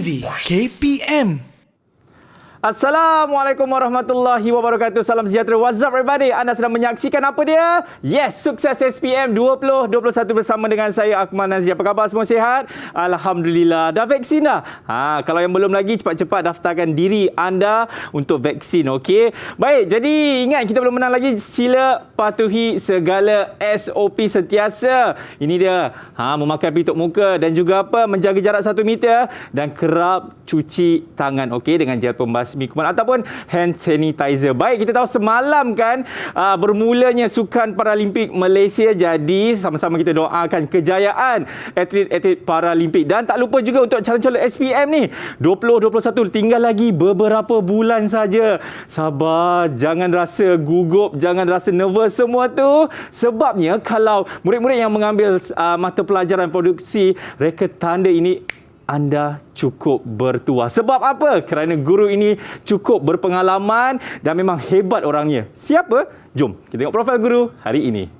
TV KPM. Assalamualaikum warahmatullahi wabarakatuh. Salam sejahtera. What's up everybody? Anda sedang menyaksikan apa dia? Yes, Sukses SPM 2021 bersama dengan saya Akmal Nazri. Apa khabar, semua sihat? Alhamdulillah. Dah vaksin dah? Kalau yang belum lagi, cepat-cepat daftarkan diri anda untuk vaksin, okey? Baik, jadi ingat kita belum menang lagi. Sila patuhi segala SOP sentiasa. Ini dia. Memakai pelitup muka dan juga menjaga jarak 1 meter dan kerap cuci tangan, okey, dengan gel pembasuh kuman ataupun hand sanitizer. Baik, kita tahu semalam kan bermulanya Sukan Paralimpik Malaysia. Jadi sama-sama kita doakan kejayaan atlet-atlet Paralimpik. Dan tak lupa juga untuk calon-calon SPM ni 2021 tinggal lagi beberapa bulan saja. Sabar, jangan rasa gugup, jangan rasa nervous semua tu. Sebabnya kalau murid-murid yang mengambil mata pelajaran produksi reka tanda ini, anda cukup bertuah. Sebab apa? Kerana guru ini cukup berpengalaman dan memang hebat orangnya. Siapa? Jom kita tengok profil guru hari ini.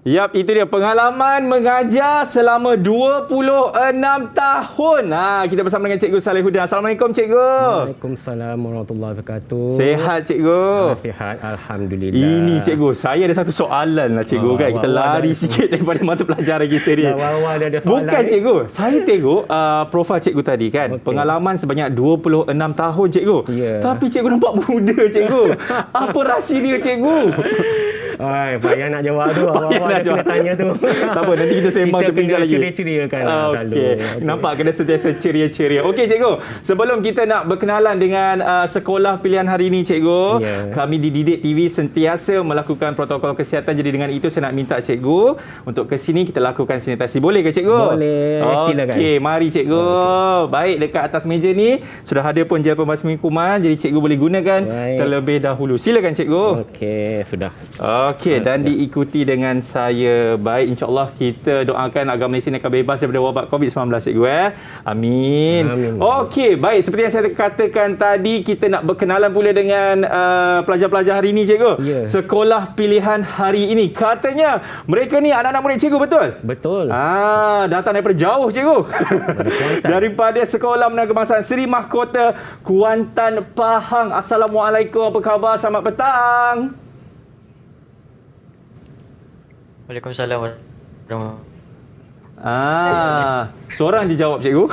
Yap, itu dia pengalaman mengajar selama 26 tahun. Kita bersama dengan Cikgu Salihuddin. Assalamualaikum Cikgu. Waalaikumsalam warahmatullahi wabarakatuh. Sehat Cikgu? Sihat, Alhamdulillah. Ini Cikgu, saya ada satu soalan lah Cikgu kan. Kita lari sikit daripada mata pelajaran kita ni. Ada soalan. Bukan Cikgu, saya tengok profil Cikgu tadi kan. Okay. Pengalaman sebanyak 26 tahun Cikgu. Yeah. Tapi Cikgu nampak muda Cikgu. Apa rahsia dia Cikgu? Payah nak jawab tu. Awal-awal dia kena tanya tu. Tak apa, nanti kita sembang terpinjal lagi. Kita kena ceria-ceriakan selalu. Okay. Nampak kena sentiasa ceria-ceria. Okey Cikgu, sebelum kita nak berkenalan dengan sekolah pilihan hari ini Cikgu, kami di Didik TV sentiasa melakukan protokol kesihatan. Jadi dengan itu saya nak minta Cikgu untuk ke sini kita lakukan sanitasi. Boleh ke Cikgu? Boleh, silakan. Okey, mari Cikgu. Baik, dekat atas meja ni sudah ada pun gel pembasuh kuman. Jadi Cikgu boleh gunakan terlebih dahulu. Silakan Cikgu. Okey, sudah. Okey, dan diikuti dengan saya. Baik, insya-Allah kita doakan agar Malaysia ni akan bebas daripada wabak COVID-19 Cikgu Amin. Okey, baik, seperti yang saya katakan tadi, kita nak berkenalan pula dengan pelajar-pelajar hari ini Cikgu. Sekolah pilihan hari ini. Katanya mereka ni anak-anak murid Cikgu, betul? Betul. Datang daripada jauh Cikgu. Daripada Sekolah Menengah Kebangsaan Seri Mahkota Kuantan, Pahang. Assalamualaikum, apa khabar? Selamat petang. Waalaikumsalam warahmatullahi. Seorang je jawab Cikgu.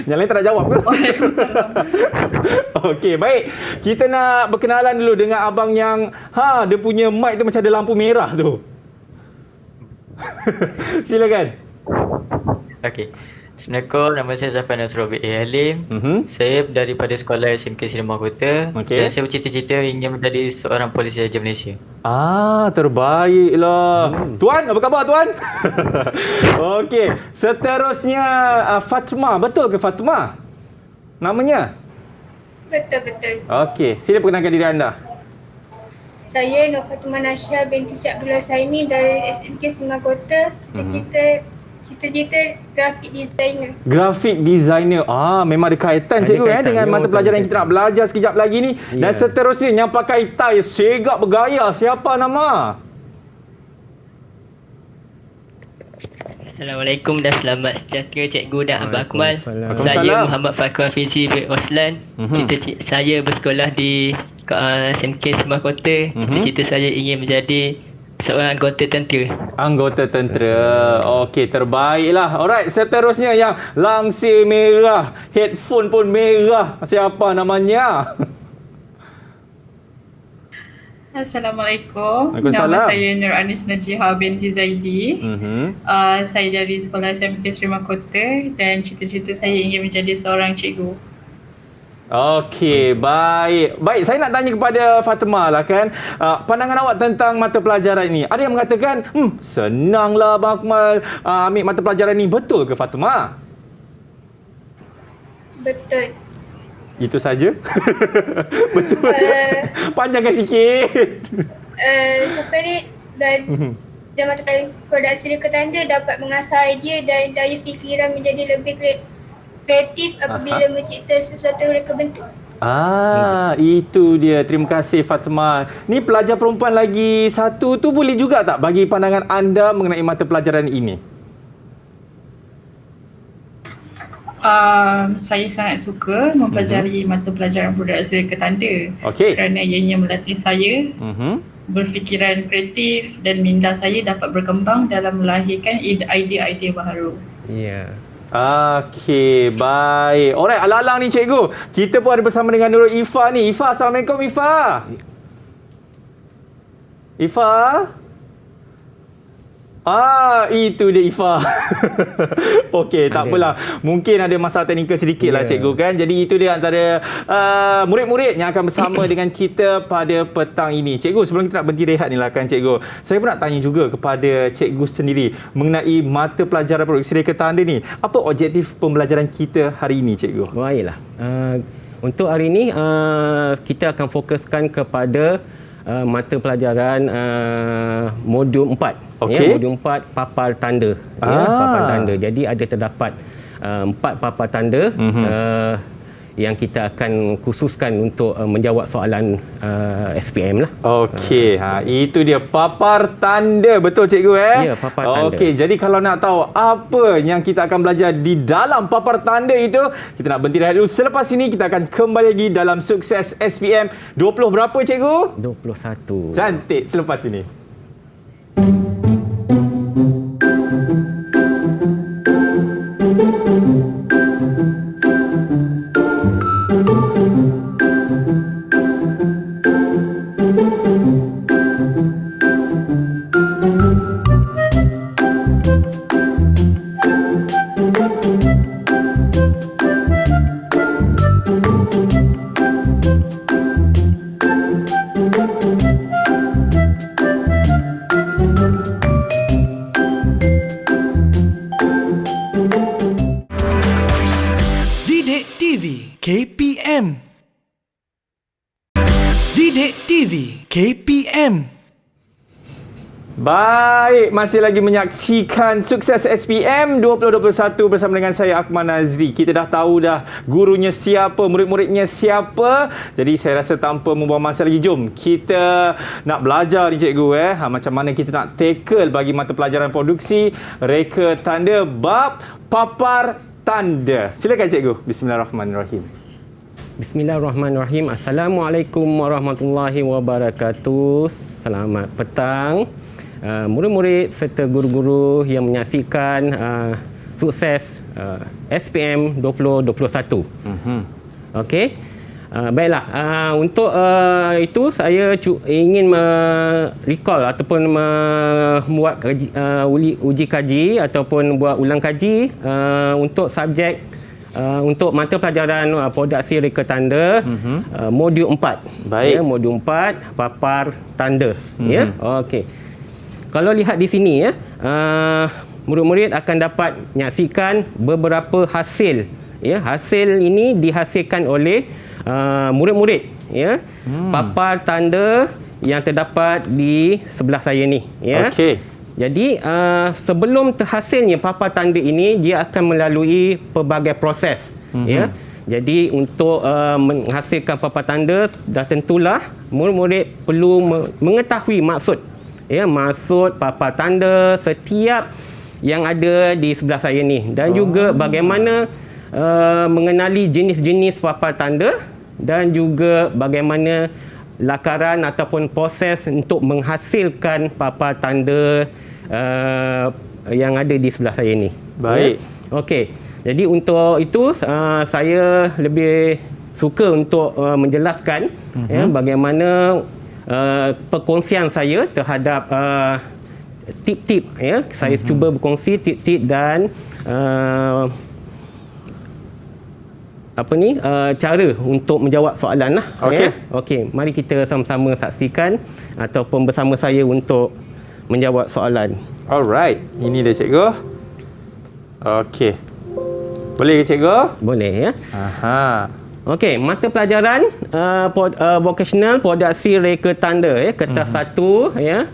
Yang lain tak nak jawab ke? Waalaikumsalam. Okey, baik. Kita nak berkenalan dulu dengan abang yang dia punya mic tu macam ada lampu merah tu. Silakan. Okey. Assalamualaikum, nama saya Zafar Nasrobi Halim. Saya daripada sekolah SMK Seri Mahkota. Dan saya bercita-cita ingin menjadi seorang polis raja Malaysia. Terbaiklah. Tuan, apa khabar Tuan? Okey, seterusnya Fatima. Betul ke Fatima namanya? Betul. Okey, sila perkenalkan diri anda. Saya Nur Fatimah Nasya binti Syed Abdullah Saimi dari SMK Seri Mahkota. Cita-cita grafik designer. Grafik designer. Memang ada kaitan Cikgu dengan mata pelajaran yang kita nak belajar sekejap lagi ni. Dan seterusnya yang pakai tie segak bergaya, siapa nama? Assalamualaikum dan selamat sejahtera Cikgu dan Abang Akmal. Saya Muhammad Fakir Hafizi bin Oslan. Saya bersekolah di SMK Seri Mahkota. Cita saya ingin menjadi seorang anggota tentera. Okey, terbaiklah. Alright, seterusnya yang langsir merah, headphone pun merah. Siapa namanya? Assalamualaikum. Nama saya Nur Anis Najihah binti Zaidi. Saya dari sekolah SMK Seri Mahkota dan cita-cita saya ingin menjadi seorang cikgu. Okey, baik. Baik, saya nak tanya kepada Fatima lah kan. Pandangan awak tentang mata pelajaran ini. Ada yang mengatakan, senanglah Abang Akmal ambil mata pelajaran ini. Betul ke Fatima? Betul. Itu saja? Betul. Panjangkan sikit. Siapa ni? Dan mata pelajaran produksi reka tanda dapat mengasah idea dan daya fikiran menjadi lebih kreatif apabila mencipta sesuatu reka bentuk. Itu dia. Terima kasih Fatimah. Ni pelajar perempuan lagi satu tu boleh juga tak bagi pandangan anda mengenai mata pelajaran ini? Saya sangat suka mempelajari mata pelajaran produksi reka tanda. Kerana ianya melatih saya berfikiran kreatif dan minda saya dapat berkembang dalam melahirkan idea-idea baru. Ya. Okey, baik. Alright, alang-alang ni cikgu. Kita pun ada bersama dengan Nurul Ifa ni. Ifa, Assalamualaikum Ifa. Ifa? Itu dia Ifa. Okey, tak apalah. Mungkin ada masalah teknikal sedikit lah cikgu kan. Jadi itu dia antara murid-murid yang akan bersama dengan kita pada petang ini. Cikgu, sebelum kita nak berhenti rehat ni lah kan cikgu. Saya pun nak tanya juga kepada cikgu sendiri mengenai mata pelajaran produksi reka tanda ni. Apa objektif pembelajaran kita hari ini cikgu? Baiklah. Untuk hari ini kita akan fokuskan kepada mata pelajaran modul 4. Modul 4 papar tanda. Papar tanda. Jadi ada terdapat 4 papar tanda yang kita akan khususkan untuk menjawab soalan SPM lah. Okey, itu dia papar tanda. Betul cikgu Ya, papar tanda. Okey, jadi kalau nak tahu apa yang kita akan belajar di dalam papar tanda itu, kita nak berhenti rehat dulu. Selepas ini kita akan kembali lagi dalam Sukses SPM 20 berapa cikgu? 21. Cantik, selepas ini. Didik TV KPM. Didik TV KPM. Baik, masih lagi menyaksikan Sukses SPM 2021 bersama dengan saya Akmal Nazri. Kita dah tahu dah gurunya siapa, murid-muridnya siapa. Jadi saya rasa tanpa membuang masa lagi, jom kita nak belajar ni cikgu macam mana kita nak tackle bagi mata pelajaran produksi reka tanda bab papar tanda. Silakan cikgu. Bismillahirrahmanirrahim. Bismillahirrahmanirrahim. Assalamualaikum warahmatullahi wabarakatuh. Selamat petang. Murid-murid serta guru-guru yang menyaksikan Sukses SPM 2021. Okey. Baiklah, untuk itu saya ingin recall ataupun membuat uji kaji ataupun buat ulang kaji untuk subjek untuk mata pelajaran produksi reka tanda modul 4. Baik. Modul 4 papar tanda. Ya. Okey. Kalau lihat di sini murid-murid akan dapat menyaksikan beberapa hasil. Hasil ini dihasilkan oleh murid-murid. Papar tanda yang terdapat di sebelah saya ni. Okey. Jadi sebelum terhasilnya papar tanda ini, dia akan melalui pelbagai proses. Jadi untuk menghasilkan papar tanda, dah tentulah murid-murid perlu mengetahui maksud. Maksud papar tanda setiap yang ada di sebelah saya ni, dan juga bagaimana mengenali jenis-jenis papar tanda dan juga bagaimana lakaran ataupun proses untuk menghasilkan papar tanda yang ada di sebelah saya ni. Baik. Okey. Jadi untuk itu saya lebih suka untuk menjelaskan bagaimana perkongsian saya terhadap tip-tip. Saya cuba berkongsi tip-tip dan cara untuk menjawab soalan lah. Okey, mari kita sama-sama saksikan ataupun bersama saya untuk menjawab soalan. Alright, ini dia cikgu. Okey. Boleh ke cikgu? Boleh ya. Aha. Okey, mata pelajaran vocational produksi reka tanda ya, kertas 1 ya.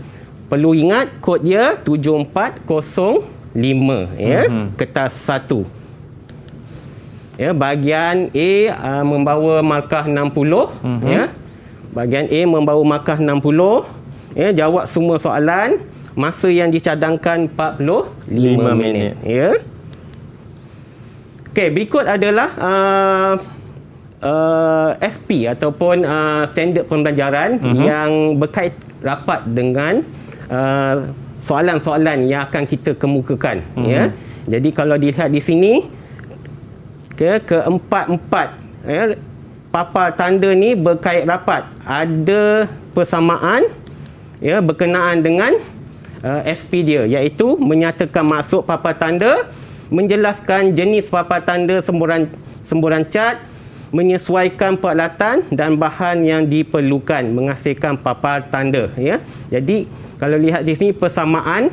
Perlu ingat kod dia 7405 ya, kertas 1. Ya, bahagian A membawa markah 60 ya. Bahagian A membawa markah 60 ya, jawab semua soalan. Masa yang dicadangkan 45 minit ya. Okey, berikut adalah SP ataupun standard pembelajaran yang berkait rapat dengan soalan-soalan yang akan kita kemukakan ya. Jadi kalau dilihat di sini keempat-empat ya, papan tanda ni berkait rapat, ada persamaan ya berkenaan dengan SP dia, iaitu menyatakan maksud papan tanda, menjelaskan jenis papan tanda semburan cat, menyesuaikan peralatan dan bahan yang diperlukan menghasilkan papan tanda ya. Jadi kalau lihat di sini persamaan,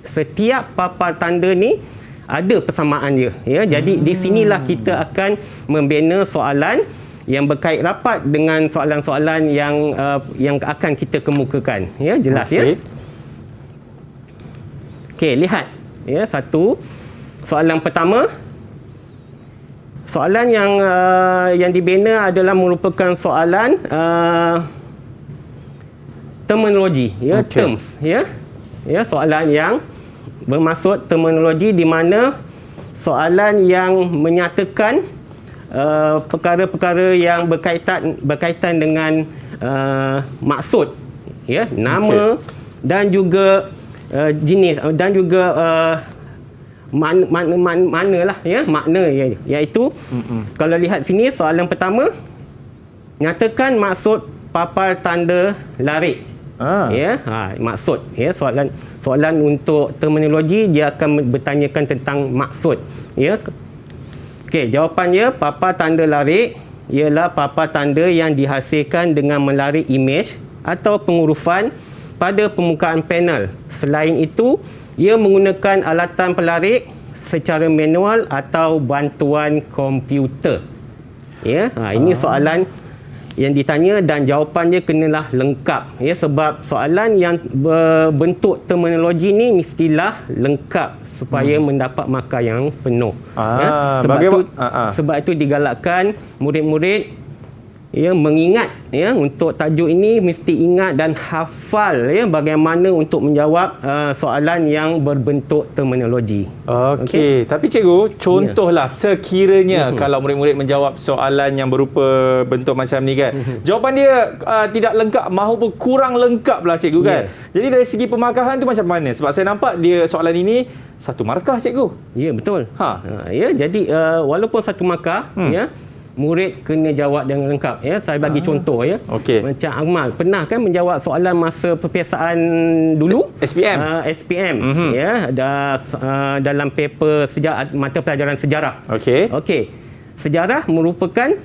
setiap papan tanda ni ada persamaan dia ya. Jadi di sinilah kita akan membina soalan yang berkait rapat dengan soalan-soalan yang akan kita kemukakan ya. Jelas ya. Okey, lihat ya, satu soalan pertama. Soalan yang dibina adalah merupakan soalan terminologi ya, terms ya. Ya, soalan yang bermaksud terminologi, di mana soalan yang menyatakan perkara-perkara yang berkaitan dengan maksud ya, nama dan juga jenis dan juga mana lah ya, makna iaitu kalau lihat sini soalan pertama, nyatakan maksud papan tanda larik ya, maksud ya. Soalan untuk terminologi, dia akan bertanyakan tentang maksud ya. Okey, jawapannya papan tanda larik ialah papan tanda yang dihasilkan dengan melarik imej atau pengurufan pada permukaan panel. Selain itu, ia menggunakan alatan pelarik secara manual atau bantuan komputer. Ya, ini soalan yang ditanya dan jawapannya kenalah lengkap ya, sebab soalan yang berbentuk terminologi ni mestilah lengkap supaya mendapat markah yang penuh. Ya. Sebab itu digalakkan murid-murid ya mengingat ya, untuk tajuk ini mesti ingat dan hafal ya bagaimana untuk menjawab soalan yang berbentuk terminologi. Okey, tapi cikgu, contohlah sekiranya kalau murid-murid menjawab soalan yang berupa bentuk macam ni kan, jawapan dia tidak lengkap maupun kurang lengkap lah cikgu kan. Jadi dari segi pemarkahan tu macam mana? Sebab saya nampak dia soalan ini 1 markah cikgu. Ya, betul. Ya, jadi walaupun 1 markah ya, murid kena jawab dengan lengkap ya. Saya bagi contoh ya. Macam Akmal pernah kan menjawab soalan masa perpiasaan dulu SPM ya, dalam paper mata pelajaran sejarah. Okey. Sejarah merupakan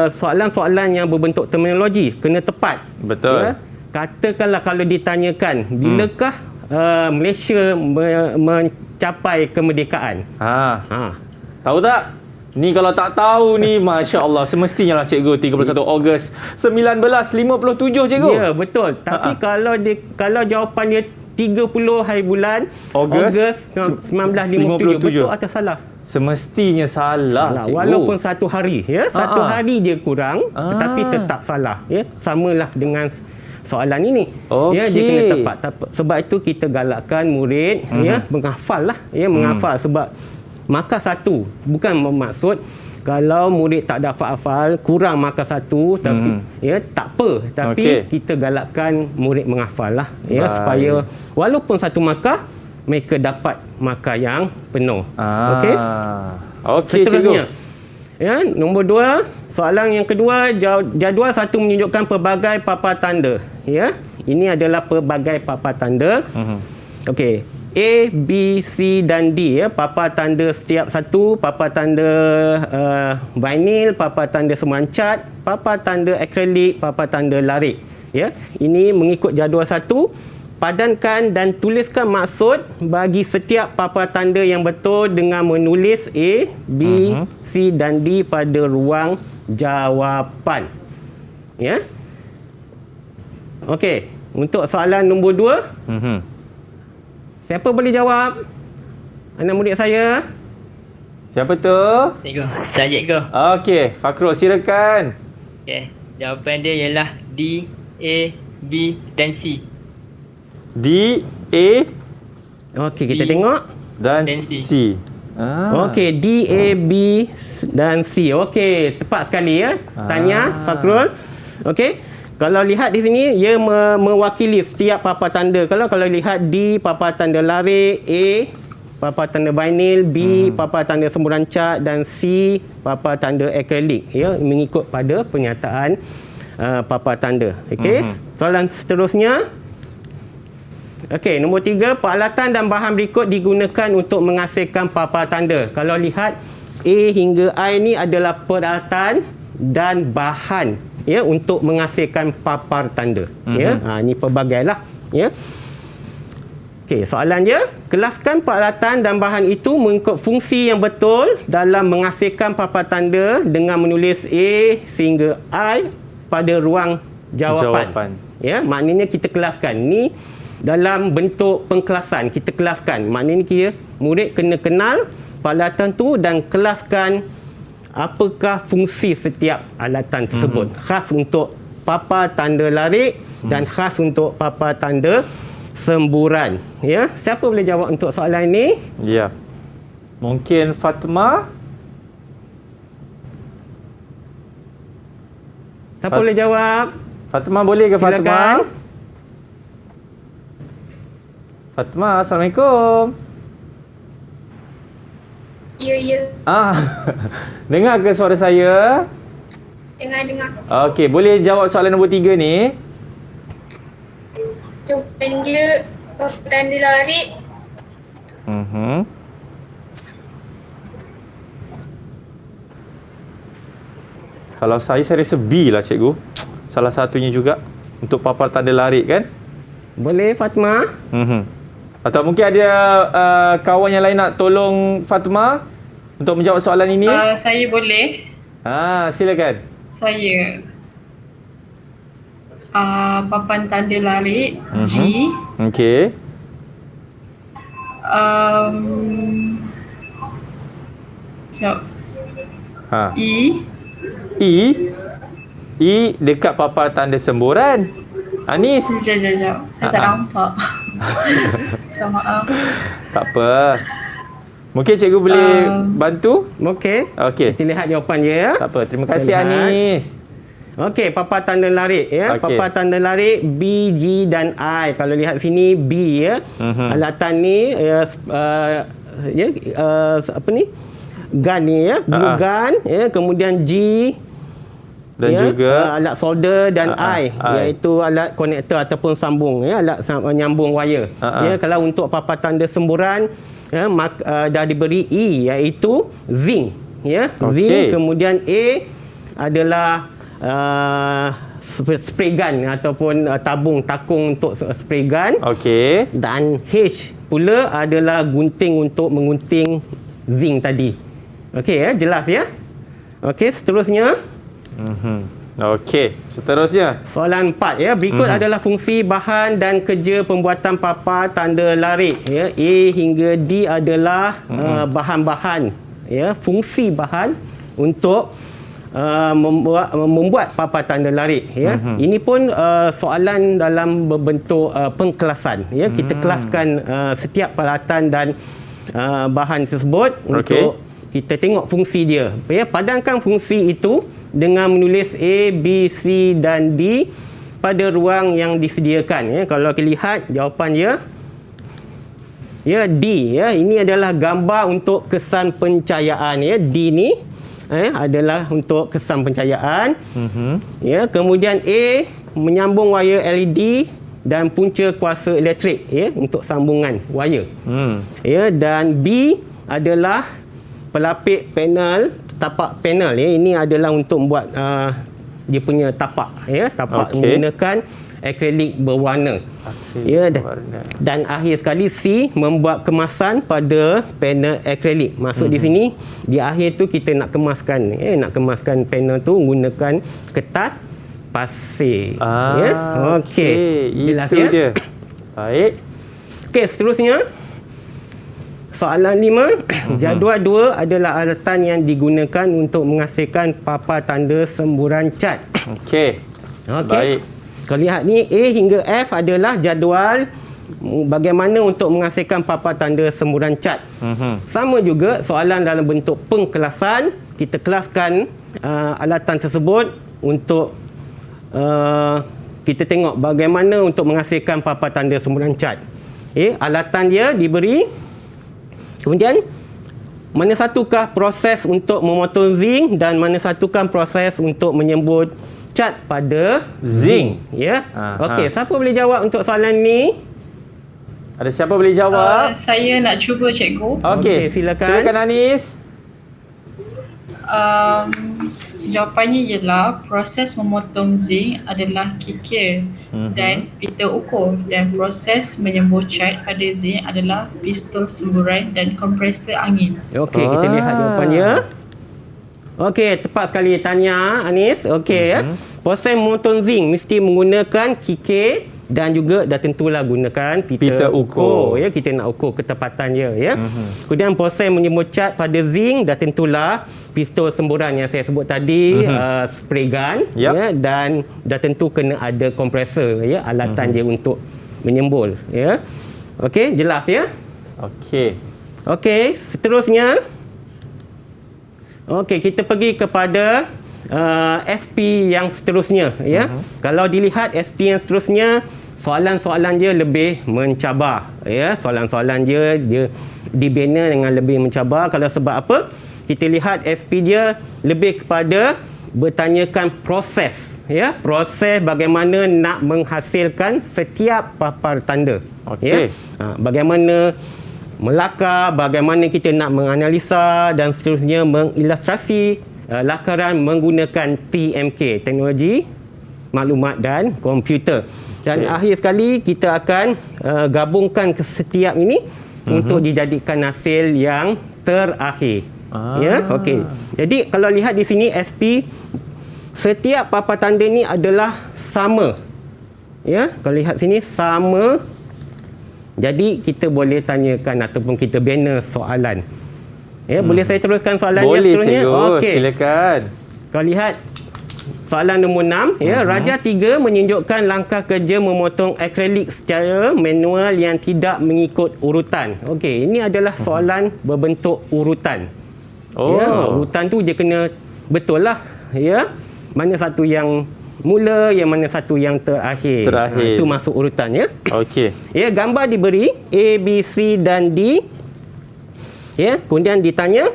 soalan-soalan yang berbentuk terminologi, kena tepat. Betul. Ya. Katakanlah kalau ditanyakan bilakah Malaysia mencapai kemerdekaan. Tahu tak? Ni kalau tak tahu ni, Masya Allah, semestinya lah cikgu, 31 Ogos 1957 cikgu. Ya, betul. Tapi kalau jawapan dia 30 hari bulan Ogos 1957, betul atau salah? Semestinya salah cikgu. Walaupun 1 hari ya, 1 hari je kurang, tetapi tetap salah ya. Samalah dengan soalan ini. Ya, dia kena tepat. Sebab itu kita galakkan murid ya menghafal lah ya, menghafal. Sebab markah 1 bukan bermaksud kalau murid tak dapat hafal kurang markah 1, tapi ya tak apa, tapi kita galakkan murid menghafal lah ya. Baik. Supaya walaupun 1 markah mereka dapat markah yang penuh. Okey. Seterusnya ya, nombor 2, soalan yang kedua, jadual 1 menunjukkan pelbagai papan tanda ya. Ini adalah pelbagai papan tanda. Okey. A, B, C dan D ya, papan tanda setiap satu, papan tanda vinyl, papan tanda semburan cat, papan tanda akrilik, papan tanda larik ya. Ini mengikut jadual 1. padankan dan tuliskan maksud bagi setiap papan tanda yang betul dengan menulis A, B, C dan D pada ruang jawapan. Ya. Okey, untuk soalan nombor 2. Siapa boleh jawab? Anak murid saya. Siapa tu? Cikgu. Saya cikgu. Okey, Fakrul silakan. Okay. Jawapan dia ialah D, A, B dan C. D, A Okey, kita D. tengok. dan Dan C. C. Okey, D, A, B dan C. Okey, tepat sekali ya. Tanya Fakrul. Okey. Kalau lihat di sini, ia mewakili setiap papan tanda. Kalau lihat D, papan tanda larik, A, papan tanda vinyl, B, papan tanda semburan cat dan C, papan tanda akrilik. Ya, mengikut pada pernyataan papan tanda. Okey. Soalan seterusnya. Okey, nombor 3, peralatan dan bahan berikut digunakan untuk menghasilkan papan tanda. Kalau lihat A hingga I ni adalah peralatan dan bahan ya untuk menghasilkan papan tanda. Ya, ni pelbagailah ya. Okey, soalan dia, kelaskan peralatan dan bahan itu mengikut fungsi yang betul dalam menghasilkan papan tanda dengan menulis A sehingga I pada ruang jawapan. Ya, maknanya kita kelaskan. Ni dalam bentuk pengkelasan, kita kelaskan. Maknanya kira murid kena kenal peralatan tu dan kelaskan apakah fungsi setiap alatan tersebut. Khas untuk papan tanda larik dan khas untuk papan tanda semburan. Ya, siapa boleh jawab untuk soalan ini? Ya. Mungkin Fatma. Siapa boleh jawab? Fatma boleh ke Fatma? Silakan. Fatma, Assalamualaikum. Ya. Dengar ke suara saya? Dengar. Okey, boleh jawab soalan nombor 3 ni? Jawapan dia papan tanda larik. Kalau saya rasa B lah cikgu. Salah satunya juga untuk papan tanda larik kan? Boleh Fatma? Atau mungkin ada kawan yang lain nak tolong Fatma untuk menjawab soalan ini? Saya boleh. Silakan. Saya papan tanda larik G. Okey. E dekat papan tanda semburan. Anis. Sekejap. Saya tak nampak. Minta maaf. Tak apa. Mungkin cikgu boleh bantu? Okey. Okey. Kita lihat jawapan dia ya. Tak apa. Terima kasih Kita lihat. Anis. Okey, papan tanda larik ya. Okey. Papan tanda larik B, G dan I. Kalau lihat sini B ya. Alatan ni apa ni? Gun ni ya. Glue gun ya. Kemudian G dan juga alat solder dan I iaitu alat konektor ataupun sambung ya, alat menyambung wire. Ya, kalau untuk papan tanda semburan ya, dah diberi E iaitu zinc ya. Zinc, kemudian A adalah spray gun ataupun takung untuk spray gun. Okey. Dan H pula adalah gunting untuk mengunting zinc tadi. Okey ya, jelas ya. Okey, seterusnya. Okey, seterusnya. Soalan 4 ya. Berikut adalah fungsi bahan dan kerja pembuatan papan tanda larik ya. A hingga D adalah bahan-bahan ya, fungsi bahan untuk membuat papan tanda larik ya. Ini pun soalan dalam berbentuk pengkelasan ya. Kita kelaskan setiap peralatan dan bahan tersebut untuk kita tengok fungsi dia ya. Padankan fungsi itu dengan menulis A, B, C dan D pada ruang yang disediakan ya. Kalau kita lihat jawapan dia ya, D ya. Ini adalah gambar untuk kesan pencahayaan ya. D ni adalah untuk kesan pencahayaan. Ya, kemudian A menyambung wire LED dan punca kuasa elektrik ya untuk sambungan wire. Ya, dan B adalah pelapik panel, tapak panel ya. Ini adalah untuk membuat dia punya tapak ya, tapak menggunakan akrilik berwarna. Dan akhir sekali C, membuat kemasan pada panel akrilik. Maksud di sini di akhir tu kita nak kemaskan panel tu gunakan kertas pasir. Okey. Jelas Itu ya? dia. Baik. Okey, seterusnya soalan 5. Jadual 2 adalah alatan yang digunakan untuk menghasilkan papan tanda semburan cat. Okey. Baik. Kau lihat ni, A hingga F adalah jadual bagaimana untuk menghasilkan papan tanda semburan cat. Sama juga soalan dalam bentuk pengkelasan. Kita kelaskan alatan tersebut untuk kita tengok bagaimana untuk menghasilkan papan tanda semburan cat. Alatan dia diberi, kemudian mana satukah proses untuk memotong zinc dan mana satukah proses untuk menyembur cat pada zinc. Ya. Okey, siapa boleh jawab untuk soalan ni? Ada siapa boleh jawab? Saya nak cuba cikgu. Okey, silakan. Silakan Anis. Jawapannya ialah proses memotong zinc adalah kikir dan pita ukur, dan proses menyembur cat pada zinc adalah pistol semburan dan kompresor angin. Okey, kita lihat jawapannya. Okey, tepat sekali tanya Anis. Okey, proses memotong zinc mesti menggunakan kikir dan juga dah tentulah gunakan pita ukur. Ya, kita nak ukur ketepatan dia, ya. Kemudian proses menyembur cat pada zinc dah tentulah pistol semburan yang saya sebut tadi, spray gun, ya, dan dah tentu kena ada kompresor, ya, alatan dia untuk menyembur, ya. Okey, jelas ya? Okey, seterusnya. Okey, kita pergi kepada SP yang seterusnya, ya. Kalau dilihat SP yang seterusnya, soalan-soalan dia lebih mencabar, ya. Soalan-soalan dia dibina dengan lebih mencabar. Kalau sebab apa? Kita lihat SP dia lebih kepada bertanyakan proses, ya. Proses bagaimana nak menghasilkan setiap papan tanda. Ya. Bagaimana melakar, bagaimana kita nak menganalisa dan seterusnya mengilustrasi lakaran menggunakan TMK, teknologi maklumat dan komputer. Dan akhir sekali kita akan gabungkan ke setiap ini untuk dijadikan hasil yang terakhir. Ya, okey. Jadi kalau lihat di sini SP, setiap papan tanda ni adalah sama. Ya, kalau lihat sini sama. Jadi kita boleh tanyakan ataupun kita bina soalan. Ya, boleh saya teruskan soalan yang seterusnya? Okey, silakan. Kalau lihat soalan nombor 6, ya, Raja 3 menunjukkan langkah kerja memotong akrilik secara manual yang tidak mengikut urutan. Okey, ini adalah soalan berbentuk urutan. Ya, urutan tu je kena betul lah, ya. Mana satu yang mula, yang mana satu yang terakhir. Itu masuk urutan, ya. Okey. Ya, gambar diberi A, B, C dan D. Ya, kemudian ditanya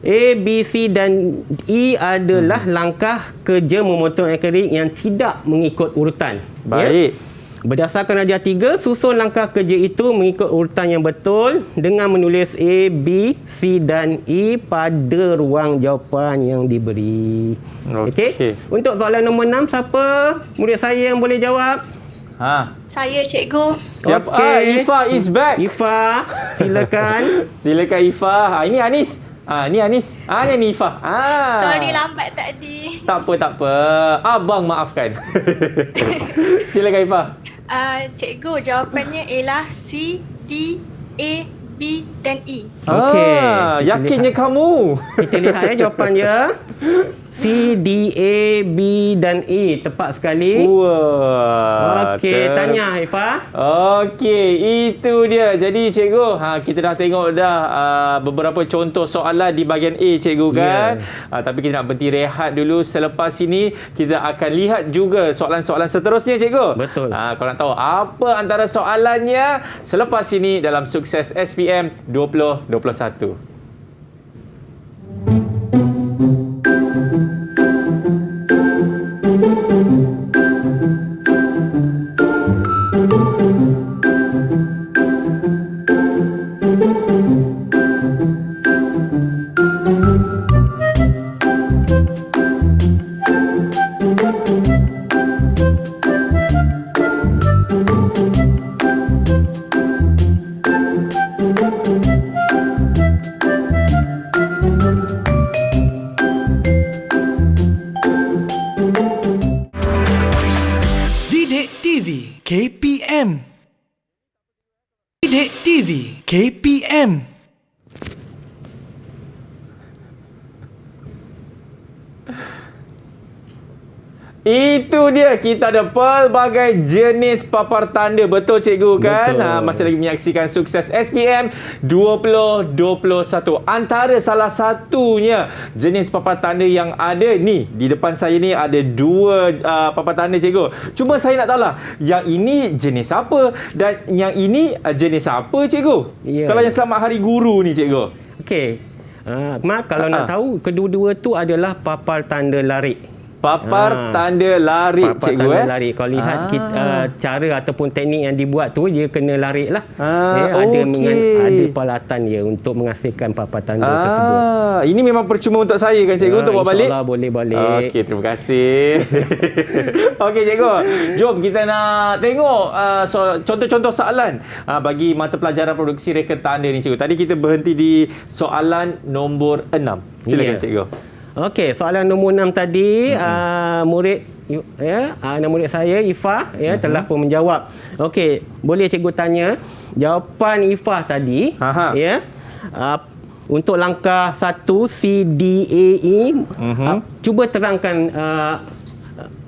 A, B, C dan E adalah langkah kerja memotong akrilik yang tidak mengikut urutan. Baik. Ya? Berdasarkan Raja 3, susun langkah kerja itu mengikut urutan yang betul dengan menulis A, B, C dan E pada ruang jawapan yang diberi. Okey. Untuk soalan nombor 6, siapa murid saya yang boleh jawab? Saya, cikgu. Okey. Ifa is back. Ifa, silakan. Silakan Ifa. Ini Anis. Ni Anis. Ni Ifa. Sorry lambat tadi. Tak apa. Abang maafkan. Silakan Ifa. Cikgu, jawapannya ialah C, D, A, B dan E. Okey. Yakinnya kamu. Kita lihat ya jawapan dia. C, D, A, B dan E. Tepat sekali. Wah. Okey, tanya Ifa. Okey, itu dia. Jadi cikgu, kita dah tengok dah beberapa contoh soalan di bahagian A, cikgu kan. Tapi kita nak berhenti rehat dulu. Selepas ini kita akan lihat juga soalan-soalan seterusnya, cikgu. Betul. Kalau nak tahu apa antara soalannya selepas ini dalam Sukses SPM 2021. TV KPM. Itu dia, kita ada pelbagai jenis papar tanda. Betul cikgu kan? Betul. Masih lagi menyaksikan Sukses SPM 2021. Antara salah satunya jenis papar tanda yang ada ni, di depan saya ni ada dua papar tanda cikgu. Cuma saya nak tahu lah, yang ini jenis apa dan yang ini jenis apa cikgu? Ya. Kalau yang Selamat Hari Guru ni cikgu. Okey. Mak, kalau nak tahu, kedua-dua tu adalah papar tanda larik. Papar tanda larik papar cikgu tanda larik. Kalau lihat cara ataupun teknik yang dibuat tu, dia kena larik lah. Ada peralatan dia untuk menghasilkan papar tanda tersebut. Ini memang percuma untuk saya kan cikgu, untuk buat balik? InsyaAllah boleh balik. Okey, terima kasih. Okey cikgu, jom kita nak tengok contoh-contoh soalan bagi mata pelajaran produksi reka tanda ni cikgu. Tadi kita berhenti di soalan nombor 6. Silakan cikgu. Okey, soalan nombor 6 tadi murid anak murid saya Ifah telah pun menjawab. Okey, boleh cikgu tanya jawapan Ifah tadi untuk langkah 1 C D A E cuba terangkan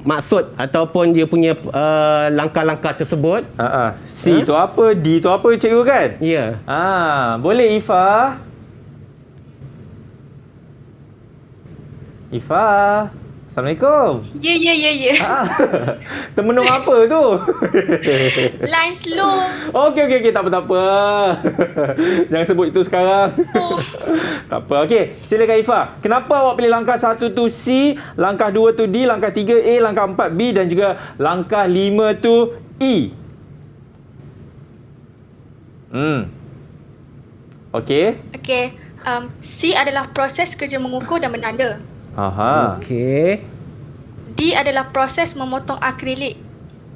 maksud ataupun dia punya langkah-langkah tersebut. C itu apa, D itu apa cikgu kan? Ya. Boleh Ifah? Ifah, Assalamualaikum. Ya. Termenung apa tu? Line slow. Okey, tak apa. Jangan sebut itu sekarang. Tak apa. Okey, silakan Ifah. Kenapa awak pilih langkah 1 tu C, langkah 2 tu D, langkah 3 A, langkah 4 B dan juga langkah 5 tu E? Okey. C adalah proses kerja mengukur dan menanda. Okey. D adalah proses memotong akrilik.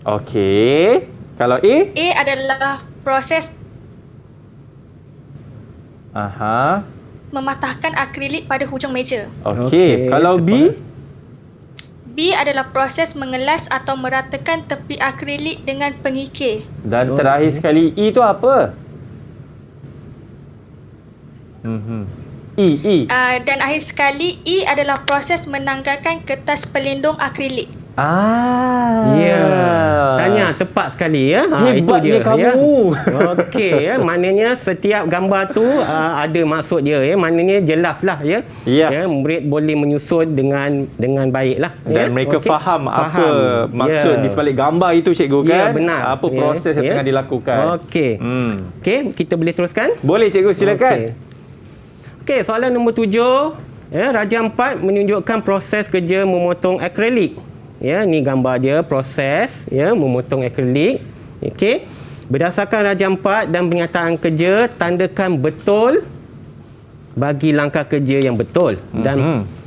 Okey. Kalau A? A adalah proses mematahkan akrilik pada hujung meja. Okey. Kalau B? B adalah proses mengelas atau meratakan tepi akrilik dengan pengikir. Dan terakhir sekali, E tu apa? E. Dan akhir sekali, E adalah proses menanggalkan kertas pelindung akrilik. Ya. Tanya tepat sekali ya. Hebatnya itu dia kamu. Okey maknanya setiap gambar tu ada maksud dia maknanya jelaslah murid boleh menyusun dengan baiklah dan mereka faham apa maksud di sebalik gambar itu cikgu kan? Ya, benar. Apa proses yang tengah dilakukan. Okey. Kita boleh teruskan? Boleh cikgu, silakan. Okey, soalan nombor 7. Raja 4 menunjukkan proses kerja memotong akrilik. Ni gambar dia, proses memotong akrilik. Okey. Berdasarkan Raja 4 dan pernyataan kerja, tandakan betul bagi langkah kerja yang betul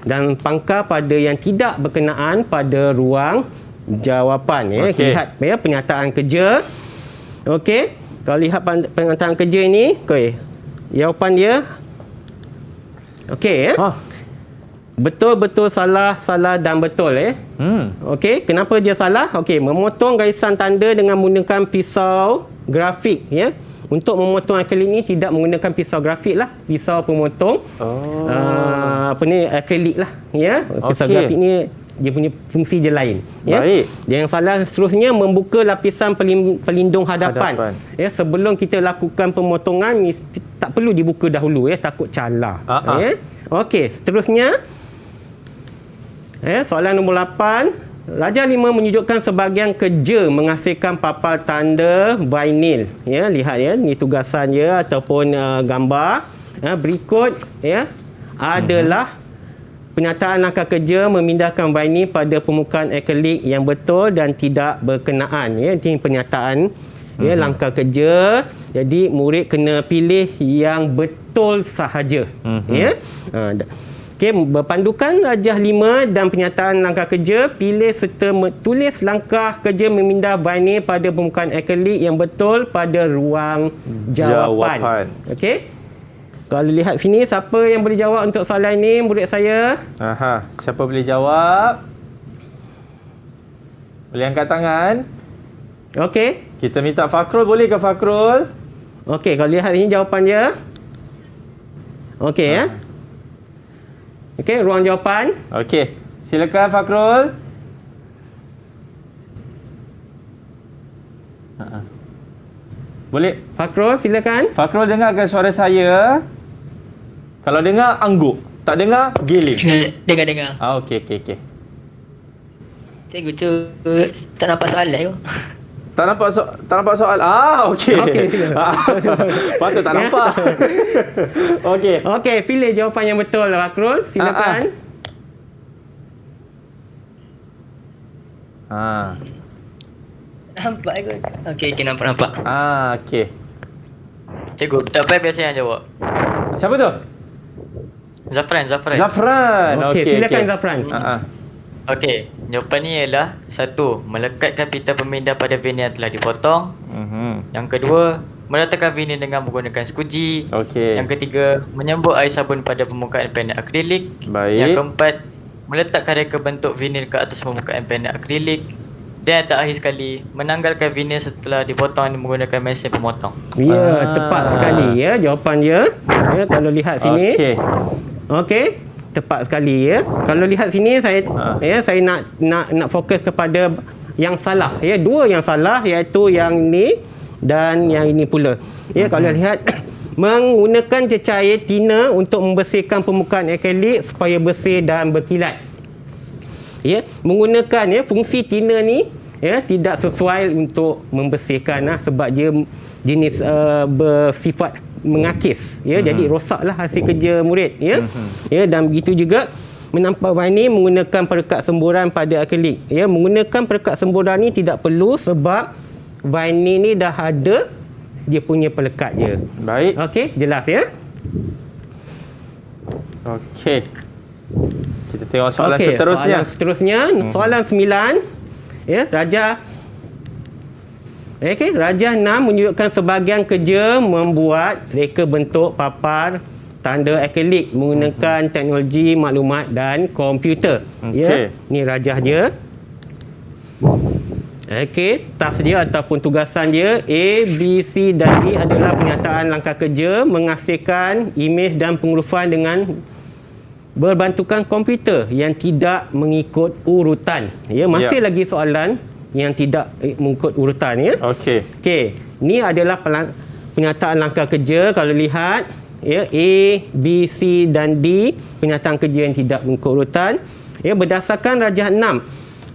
dan pangkal pada yang tidak berkenaan pada ruang jawapan. Lihat pernyataan kerja. Okey. Kalau lihat pernyataan kerja ini, jawapan dia okey betul, salah dan betul Okey, kenapa dia salah? Okey, memotong garisan tanda dengan menggunakan pisau grafik Untuk memotong akrilik ni tidak menggunakan pisau grafik lah, pisau pemotong akrilik lah Pisau grafik ni dia punya fungsi dia lain. Baik. Yang salah seterusnya membuka lapisan pelindung hadapan. Sebelum kita lakukan pemotongan tak perlu dibuka dahulu takut calar. Okey, seterusnya soalan nombor 8. Raja 5 menunjukkan sebahagian kerja menghasilkan papar tanda vinyl. Lihat ni tugasan dia ataupun gambar. Berikut adalah pernyataan langkah kerja memindahkan vinyl pada permukaan akrilik yang betul dan tidak berkenaan. Ini pernyataan langkah kerja. Jadi murid kena pilih yang betul sahaja. Okey, berpandukan Rajah 5 dan pernyataan langkah kerja, pilih serta tulis langkah kerja memindah vinyl pada permukaan akrilik yang betul pada ruang jawapan. Okey. Kalau lihat sini, siapa yang boleh jawab untuk soalan ini, murid saya? Siapa boleh jawab? Boleh angkat tangan? Okey. Kita minta Fakrul, boleh ke Fakrul? Okey, kalau lihat ini jawapan dia. Okey ya. Okey, ruang jawapan. Okey. Silakan Fakrul. Boleh. Fakrul, silakan. Fakrul dengarkan suara saya. Kalau dengar, angguk. Tak dengar, giling. Dengar. Okey. Cikgu tu tak nampak soalan tu. Tak nampak soal. Okey. Patut tak nampak. Okey. Okey, pilih jawapan yang betul Fakrul. Silakan. Nampak aku. Okey, nampak. Okey. Cikgu, tak payah biasa yang jawab. Siapa tu? Zafran. Okey, silakan Zafran. Okey, jawapan ni ialah 1. Melekatkan pita pemindah pada vein yang telah dipotong. Yang kedua, meletakkan vein dengan menggunakan skuji. Okey. Yang ketiga, menyembur air sabun pada permukaan panel akrilik. Baik. Yang keempat, meletakkan reka bentuk vinil ke atas permukaan panel akrilik. Dan yang terakhir sekali, menanggalkan vinil setelah dipotong menggunakan mesin pemotong. Ya, tepat sekali ya jawapan dia. Ya, kalau lihat sini. Okey. Tepat sekali ya. Kalau lihat sini saya saya nak fokus kepada yang salah ya. Dua yang salah iaitu yang ni dan yang ini pula. Ya, kalau lihat menggunakan cecair tina untuk membersihkan permukaan akrilik supaya bersih dan berkilat. Ya, menggunakan fungsi tina ni tidak sesuai untuk membersihkan sebab dia jenis bersifat mengakis jadi rosaklah hasil kerja murid dan begitu juga menampak Vaini menggunakan perekat semburan pada akrilik menggunakan perekat semburan ni tidak perlu sebab Vaini ni dah ada dia punya pelekat je. Baik. Okey, jelas ya. Okey. Kita tengok soalan seterusnya. Soalan 9 Raja. Okey, Raja 6 menunjukkan sebahagian kerja membuat reka bentuk papar tanda akrilik menggunakan teknologi maklumat dan komputer. Ni rajah dia. Okey, task dia ataupun tugasan dia A, B, C dan D adalah penyataan langkah kerja menghasilkan imej dan penghurufan dengan berbantukan komputer yang tidak mengikut urutan. Masih lagi soalan yang tidak mengikut urutan Okey, ni adalah penyataan langkah kerja. Kalau lihat A, B, C dan D penyataan kerja yang tidak mengikut urutan. Berdasarkan rajah 6,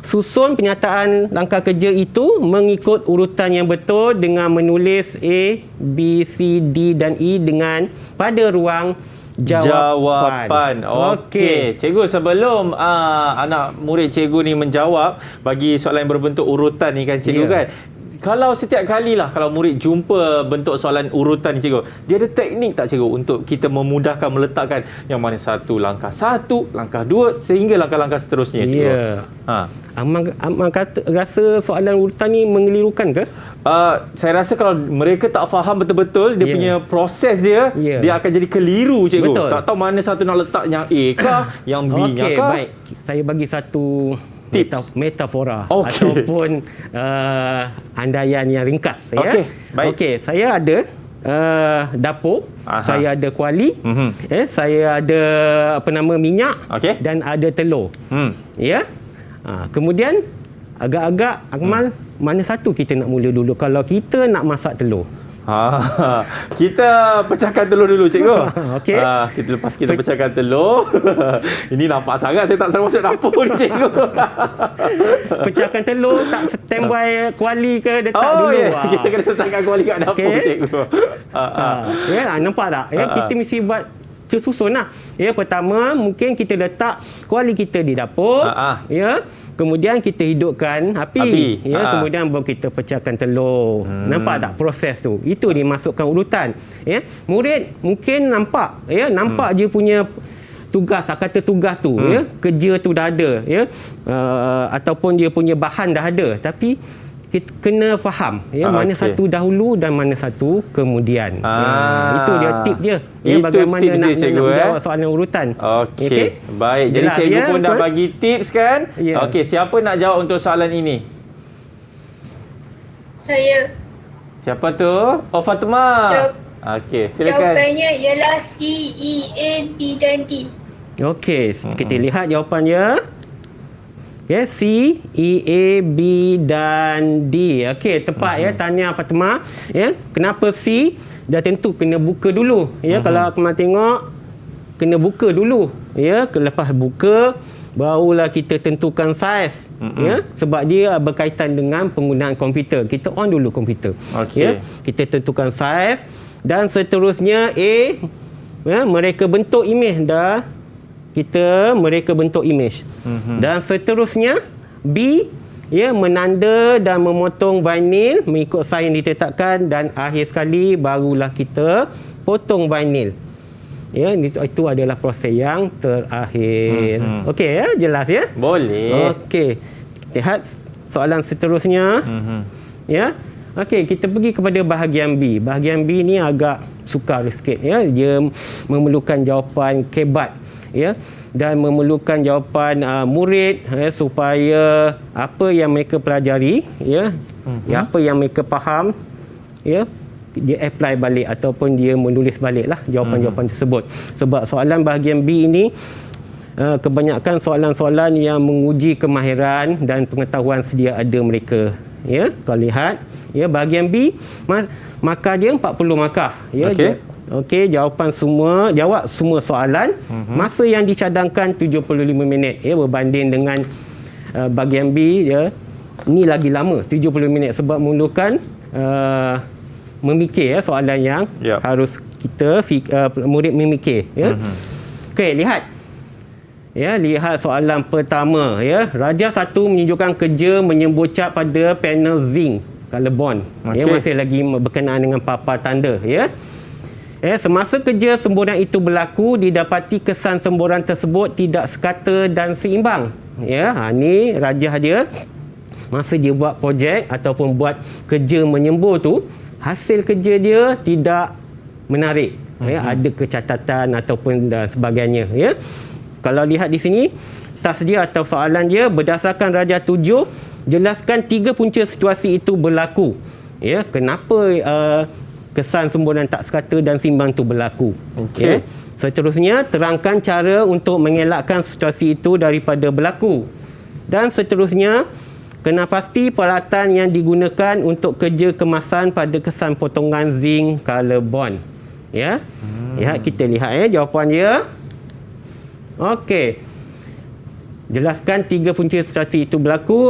susun penyataan langkah kerja itu mengikut urutan yang betul dengan menulis A, B, C, D dan E dengan pada ruang jawapan. Okey. Cikgu, sebelum anak murid cikgu ni menjawab bagi soalan yang berbentuk urutan ni kan cikgu kan. Kalau setiap kali lah kalau murid jumpa bentuk soalan urutan ni cikgu, dia ada teknik tak cikgu untuk kita memudahkan meletakkan yang mana satu, langkah 2 sehingga langkah-langkah seterusnya cikgu. Amal rasa soalan urutan ni mengelirukan ke? Saya rasa kalau mereka tak faham betul-betul dia punya proses dia, dia akan jadi keliru cikgu. Betul. Tak tahu mana satu nak letak yang A kah, yang B nya kah. Baik. Saya bagi satu tips, metafora ataupun andaian yang ringkas. Okey, saya ada dapur, saya ada kuali, saya ada minyak dan ada telur. Kemudian agak-agak Akmal, mana satu kita nak mula dulu kalau kita nak masak telur? Kita pecahkan telur dulu cikgu. Okey. Kita pecahkan telur. Ini nampak sangat saya tak selalu masuk dapur ni cikgu. Pecahkan telur tak standby kuali ke letak dulu. Kita kena letakkan kuali kat dapur cikgu. Nampak tak? Kita mesti buat tersusun lah. Pertama mungkin kita letak kuali kita di dapur. Kemudian kita hidupkan api. Kemudian baru kita pecahkan telur. Nampak tak proses tu? Itu dimasukkan urutan. Murid mungkin nampak je punya tugas, kata tugas tu, kerja tu dah ada, ataupun dia punya bahan dah ada, tapi kita kena faham mana satu dahulu dan mana satu kemudian. Itu dia tip dia. Bagaimana nak menjawab soalan urutan. Okey. Baik. Jadi cikgu pun dah bagi tips kan? Okey, siapa nak jawab untuk soalan ini? Saya. Siapa tu? Oh, Fatimah. Okey, silakan. Jawapannya ialah C, E, A, B dan D. Okey, kita lihat jawapannya. Ya, C, E, A, B dan D. Okey, tepat ya, tanya Fatimah. Ya, kenapa C? Dah tentu kena buka dulu. Ya, kalau Akmal tengok kena buka dulu. Ya, lepas buka barulah kita tentukan saiz. Ya, sebab dia berkaitan dengan penggunaan komputer. Kita on dulu komputer. Okey. Ya, kita tentukan saiz dan seterusnya A, ya, mereka bentuk imej dah. Mereka bentuk imej. Dan seterusnya B, ya, menanda dan memotong vinyl mengikut saiz yang ditetapkan, dan akhir sekali barulah kita potong vinyl. Ya, itu adalah proses yang terakhir. Okey ya, jelas ya? Boleh. Okey. Lihat soalan seterusnya. Ya. Okey, kita pergi kepada bahagian B. Bahagian B ni agak sukar sikit ya. Dia memerlukan jawapan kebat ya, dan memerlukan jawapan murid ya, supaya apa yang mereka pelajari ya, apa yang mereka faham ya, dia apply balik ataupun dia menulis baliklah jawapan-jawapan tersebut. Sebab soalan bahagian B ini kebanyakan soalan-soalan yang menguji kemahiran dan pengetahuan sedia ada mereka. Ya, kalau lihat ya bahagian B, maka dia 40 markah ya. Okey, jawab semua soalan. Masa yang dicadangkan 75 minit ya, berbanding dengan bahagian B ya. Ni lagi lama 70 minit sebab memerlukan memikir ya soalan yang harus kita murid memikir ya. Okey, lihat. Ya, lihat soalan pertama ya. Raja 1 menunjukkan kerja menyembur cat pada panel zinc carbon. Ya, masih lagi berkenaan dengan papan tanda ya. Semasa kerja semburan itu berlaku, didapati kesan semburan tersebut tidak sekata dan seimbang. Ya, ni rajah dia masa dia buat projek ataupun buat kerja menyembur tu, hasil kerja dia tidak menarik. Ya, ada kecacatan ataupun dan sebagainya ya. Kalau lihat di sini, tas dia atau soalan dia berdasarkan Raja 7, jelaskan 3 punca situasi itu berlaku. Ya, kenapa kesan semburan tak sekata dan seimbang itu berlaku. Ya. Seterusnya, terangkan cara untuk mengelakkan situasi itu daripada berlaku. Dan seterusnya, kena pasti peralatan yang digunakan untuk kerja kemasan pada kesan potongan zinc carbon. Ya. Ya, kita lihat ya jawapan dia. Okey. Jelaskan 3 punca situasi itu berlaku.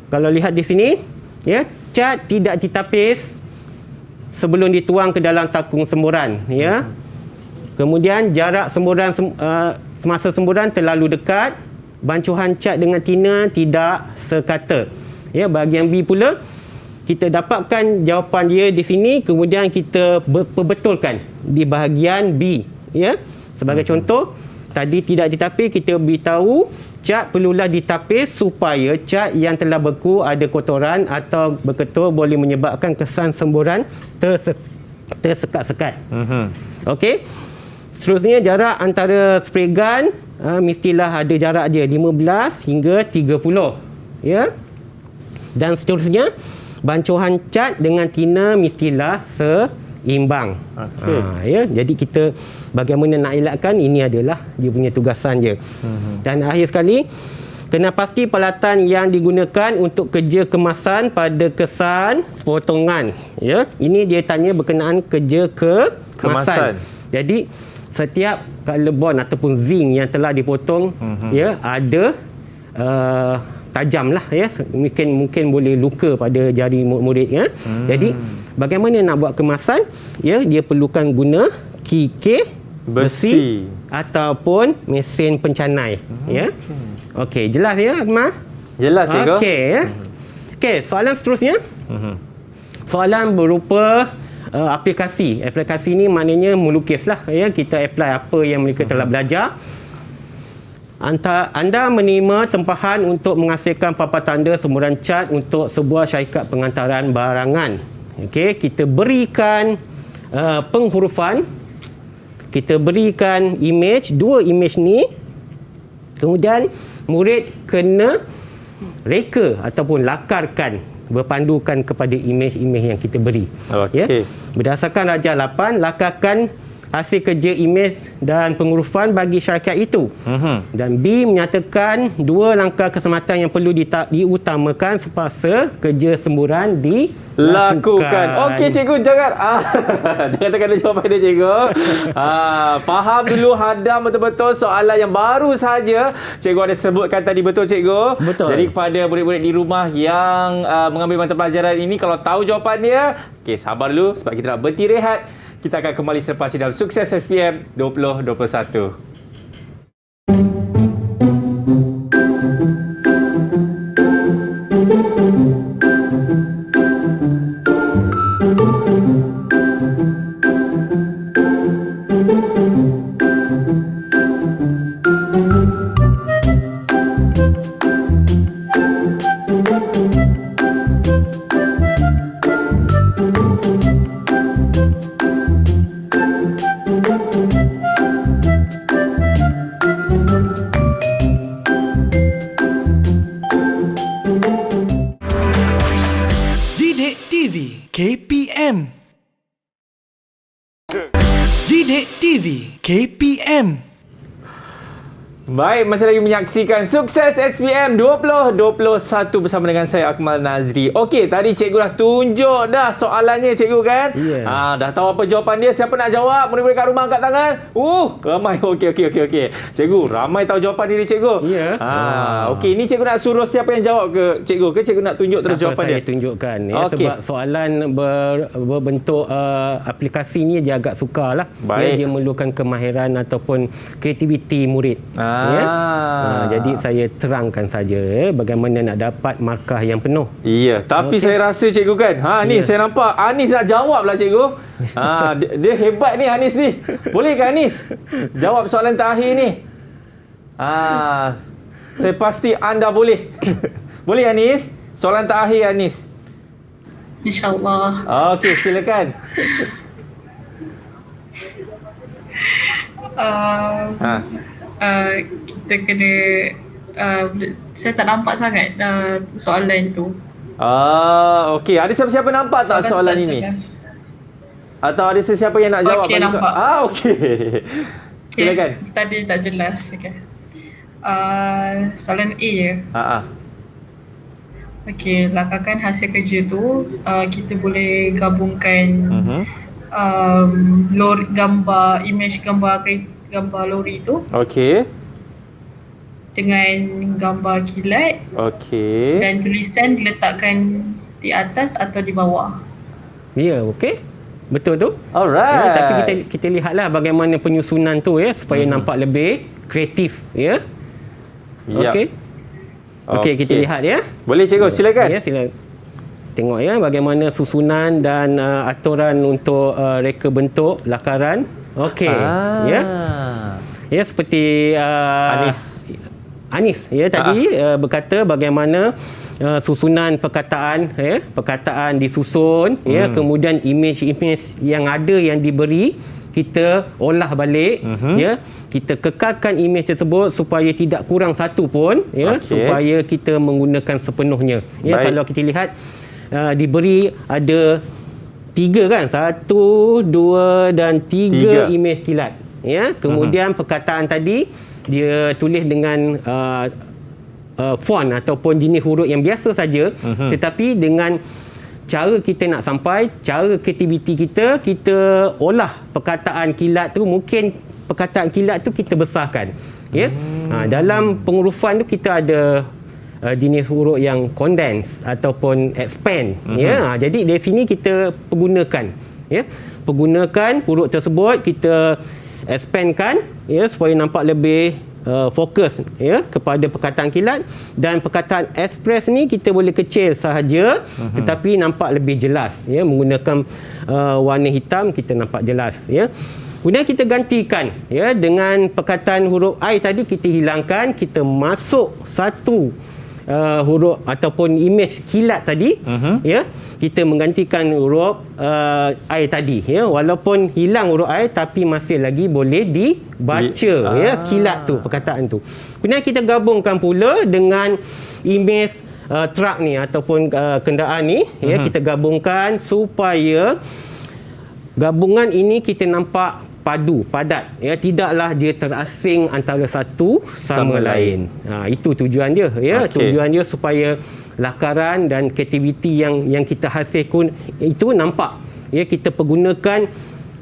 Kalau lihat di sini, ya, cat tidak ditapis sebelum dituang ke dalam takung semburan, ya. Kemudian jarak semburan semasa semburan terlalu dekat, bancuhan cat dengan tina tidak sekata. Ya, bahagian B pula kita dapatkan jawapan dia di sini, kemudian kita perbetulkan di bahagian B, ya. Sebagai contoh, tadi tidak ditapis, kita beritahu cat perlulah ditapis supaya cat yang telah beku ada kotoran atau berketul boleh menyebabkan kesan semburan tersekat-sekat. Okey. Seterusnya, jarak antara spray gun mestilah ada jarak dia 15 hingga 30. Ya. Dan seterusnya, bancuhan cat dengan tina mestilah seimbang. Ya. Jadi kita bagaimana nak elakkan, ini adalah dia punya tugasan je. Dan akhir sekali, kena pasti peralatan yang digunakan untuk kerja kemasan pada kesan potongan. Ya, ini dia tanya berkenaan kerja kemasan. Jadi setiap carbon ataupun zinc yang telah dipotong ya ada tajam lah ya, mungkin boleh luka pada jari murid ya. Jadi bagaimana nak buat kemasan, ya, dia perlukan guna kikir besi ataupun mesin pencanai. Ya. Okey, jelas ya Akmal? Jelas ya. Okey ya. Okey, soalan seterusnya. Soalan berupa aplikasi. Aplikasi ni maknanya melukislah ya, kita apply apa yang mereka telah belajar. Anda menerima tempahan untuk menghasilkan papan tanda semburan cat untuk sebuah syarikat pengantaran barangan. Okey, kita berikan penghurufan, kita berikan imej, 2 imej ni. Kemudian murid kena reka ataupun lakarkan berpandukan kepada imej-imej yang kita beri. Okey. Berdasarkan Darjah 8, lakarkan hasil kerja imej dan pengurufan bagi syarikat itu. Dan B menyatakan 2 langkah keselamatan yang perlu diutamakan semasa kerja semburan lakukan. Okey cikgu, jangan jangan tekan jawapan dia cikgu. Faham dulu, hadam betul-betul soalan yang baru saja cikgu ada sebutkan tadi, betul cikgu? Betul. Jadi kepada murid-murid di rumah yang mengambil mata pelajaran ini, kalau tahu jawapan dia, okey sabar dulu sebab kita nak berhenti rehat. Kita akan kembali selepas ini dalam Sukses SPM 2021. Didik TV KPM. Didik TV KPM. Baik, masih lagi menyaksikan Sukses SPM 2021 bersama dengan saya Akmal Nazri. Okey, tadi cikgu dah tunjuk dah soalannya cikgu kan? Dah tahu apa jawapan dia. Siapa nak jawab? Murid-murid kat rumah angkat tangan. Ramai. Okey. Cikgu, ramai tahu jawapan dia cikgu. Okey, ini cikgu nak suruh siapa yang jawab ke cikgu? Ke cikgu nak tunjuk terus jawapan dia? Saya tunjukkan sebab soalan berbentuk aplikasi ni dia agak sukar lah. Dia memerlukan kemahiran ataupun kreativiti murid. Jadi saya terangkan saja bagaimana nak dapat markah yang penuh. Ya, tapi saya rasa cikgu kan. Ni saya nampak Anis nak jawab lah cikgu. Dia hebat ni Anis ni. Boleh ke Anis jawab soalan terakhir ni? Saya pasti anda boleh. Boleh Anis? Soalan terakhir Anis. InsyaAllah. Okey, silakan. Kita kena saya tak nampak sangat soalan tu. Okey. Ada siapa-siapa nampak tak soalan ini? Atau ada sesiapa yang nak jawab? Okey, nampak. Okey. Silakan. Tadi tak jelas. Soalan A je. Okey, lakarkan hasil kerja tu kita boleh gabungkan gambar lori tu. Okey. Dengan gambar kilat. Okey. Dan tulisan diletakkan di atas atau di bawah. Ya, okey. Betul tu. Alright. Tapi kita lihatlah bagaimana penyusunan tu supaya nampak lebih kreatif Okey. Okey, kita lihat Boleh cikgu, silakan. Silakan. Tengok bagaimana susunan dan aturan untuk reka bentuk lakaran. Okey. Seperti Anis tadi berkata bagaimana susunan perkataan disusun, kemudian imej-imej yang ada yang diberi kita olah balik, kita kekalkan imej tersebut supaya tidak kurang satu pun, supaya kita menggunakan sepenuhnya. Kalau kita lihat diberi ada 3 kan, 1, 2 dan 3 imej kilat. Kemudian perkataan tadi dia tulis dengan font ataupun jenis huruf yang biasa saja, tetapi dengan cara kita nak sampai, cara kreativiti kita olah perkataan kilat tu, mungkin perkataan kilat tu kita besarkan. Dalam pengurufan tu kita ada jenis huruf yang condense ataupun expand. Jadi dari sini kita pergunakan huruf tersebut, kita expandkan supaya nampak lebih fokus kepada perkataan kilat, dan perkataan express ni kita boleh kecil sahaja tetapi nampak lebih jelas menggunakan warna hitam, kita nampak jelas. Kemudian kita gantikan dengan perkataan huruf I tadi kita hilangkan, kita masuk satu huruf ataupun imej kilat tadi, kita menggantikan huruf I tadi, walaupun hilang huruf I tapi masih lagi boleh dibaca kilat tu, perkataan tu. Kemudian kita gabungkan pula dengan imej truk ni ataupun kenderaan ni, ya, kita gabungkan supaya gabungan ini kita nampak padat, ya, tidaklah dia terasing antara satu sama lain. Itu tujuan dia, ya. Tujuan dia supaya lakaran dan kreativiti yang kita hasilkan itu nampak, ya. Kita pergunakan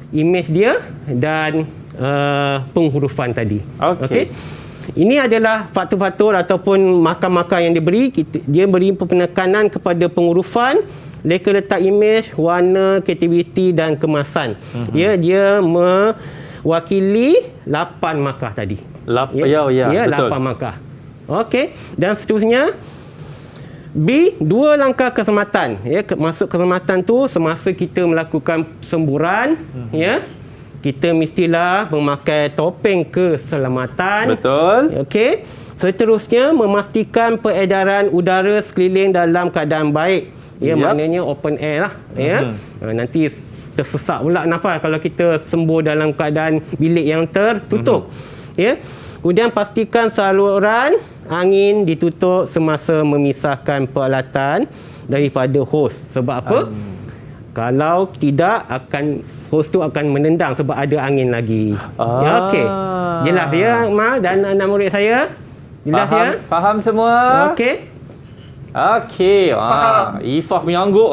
imej dia dan penghurufan tadi. Okey. Ini adalah faktor-faktor ataupun markah-markah yang diberi. Dia beri penekanan kepada penghurufan, mereka letak imej, warna, kreativiti dan kemasan. Ya, dia mewakili 8 markah tadi. 8 betul. 8 markah. Okey, dan seterusnya B, 2 langkah keselamatan. Ya, masuk keselamatan tu semasa kita melakukan semburan, ya. Kita mestilah memakai topeng keselamatan. Betul. Okey. Seterusnya memastikan peredaran udara sekeliling dalam keadaan baik. Ya, maknanya open air lah, ya. Nanti tersesak pula nafas kalau kita sembur dalam keadaan bilik yang tertutup. Ya. Kemudian pastikan saluran angin ditutup semasa memisahkan peralatan daripada hos. Sebab apa? Kalau tidak, hos tu akan menendang sebab ada angin lagi. Ya, okey. Jelas ya, Ma dan anak murid saya? Jelas faham, ya? Faham semua? Okey. Okey. Ifah menyangguk.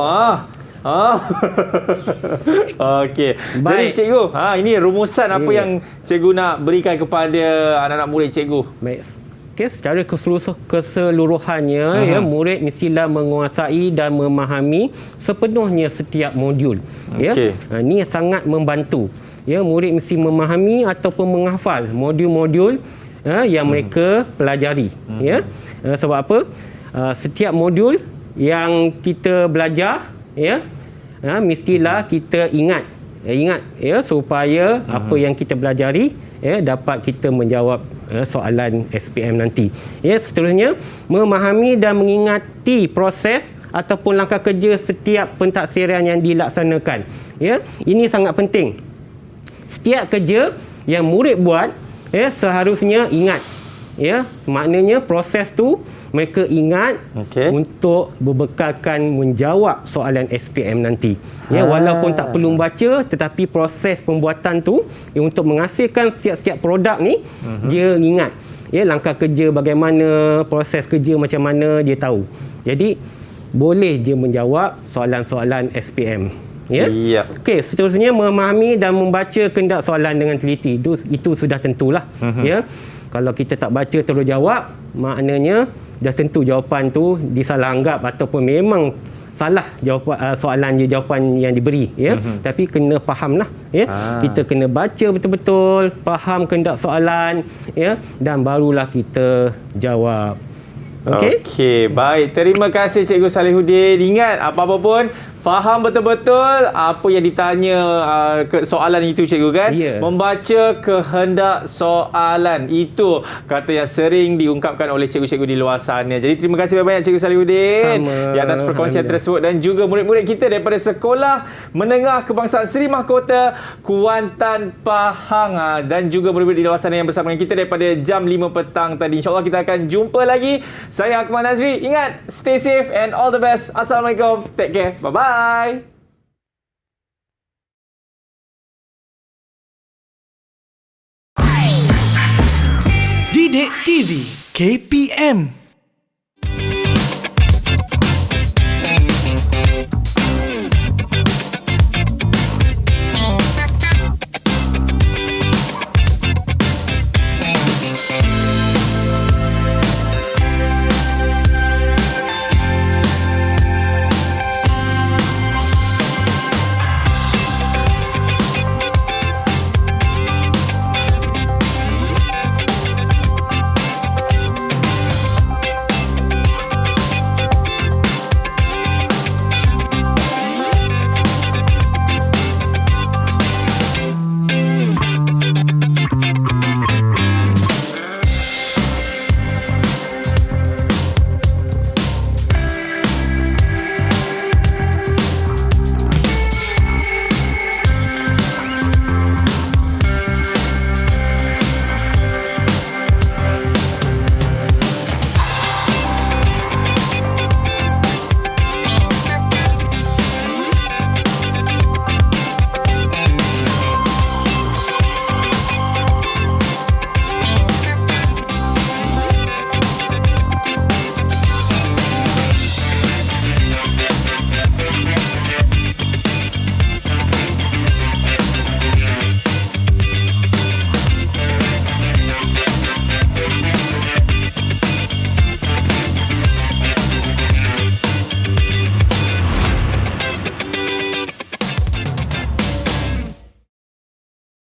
Okey. Jadi cikgu, ini rumusan apa yang cikgu nak berikan kepada anak-anak murid cikgu. Baik. Okey, secara keseluruhannya, ya, murid mestilah menguasai dan memahami sepenuhnya setiap modul. Ya. Ini sangat membantu. Ya, murid mesti memahami ataupun menghafal modul-modul yang mereka pelajari. Ya. Sebab apa? Setiap modul yang kita belajar, ya, mestilah kita ingat, ya, supaya apa yang kita pelajari, ya, dapat kita menjawab soalan SPM nanti. Ya, seterusnya memahami dan mengingati proses ataupun langkah kerja setiap pentaksiran yang dilaksanakan. Ya, ini sangat penting. Setiap kerja yang murid buat, ya, seharusnya ingat. Ya, maknanya proses tu mereka ingat untuk berbekalkan menjawab soalan SPM nanti. Ya, walaupun tak perlu membaca, tetapi proses pembuatan tu, ya, untuk menghasilkan setiap produk ni, dia ingat. Ya, langkah kerja bagaimana, proses kerja macam mana, dia tahu. Jadi boleh dia menjawab soalan-soalan SPM. Ya. Okey, seterusnya memahami dan membaca kehendak soalan dengan teliti. Itu sudah tentulah. Ya. Kalau kita tak baca terus jawab, maknanya dah tentu jawapan tu disalah-anggap ataupun memang salah jawapan yang diberi, ya. Tapi kena fahamlah, ya. Kita kena baca betul-betul, faham kehendak soalan, ya, dan barulah kita jawab. Okey, baik. Terima kasih Cikgu Salihuddin. Ingat, apa-apa pun faham betul-betul apa yang ditanya soalan itu, cikgu, kan? Membaca kehendak soalan. Itu kata yang sering diungkapkan oleh cikgu-cikgu di luar sana. Jadi terima kasih banyak Cikgu Salihuddin di atas perkongsian tersebut, dan juga murid-murid kita daripada Sekolah Menengah Kebangsaan Seri Mahkota Kuantan Pahang, dan juga murid-murid di luar sana yang bersama dengan kita daripada jam 5 petang tadi. InsyaAllah kita akan jumpa lagi. Saya Akmal Nazri. Ingat, stay safe and all the best. Assalamualaikum. Take care. Bye-bye. Didik TV KPM